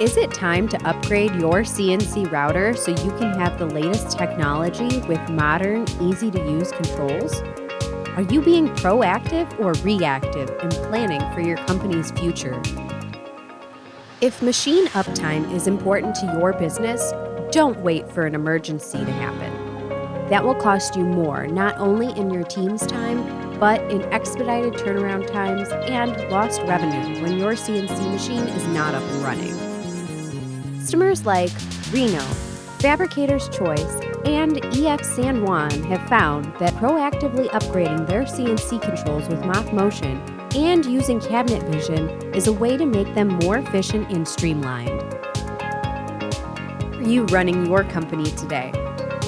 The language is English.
Is it time to upgrade your CNC router so you can have the latest technology with modern, easy-to-use controls? Are you being proactive or reactive in planning for your company's future? If machine uptime is important to your business, don't wait for an emergency to happen. That will cost you more, not only in your team's time, but in expedited turnaround times and lost revenue when your CNC machine is not up and running. Customers like Reno, Fabricator's Choice, and EF San Juan have found that proactively upgrading their CNC controls with MachMotion and using cabinet vision is a way to make them more efficient and streamlined. How are you running your company today?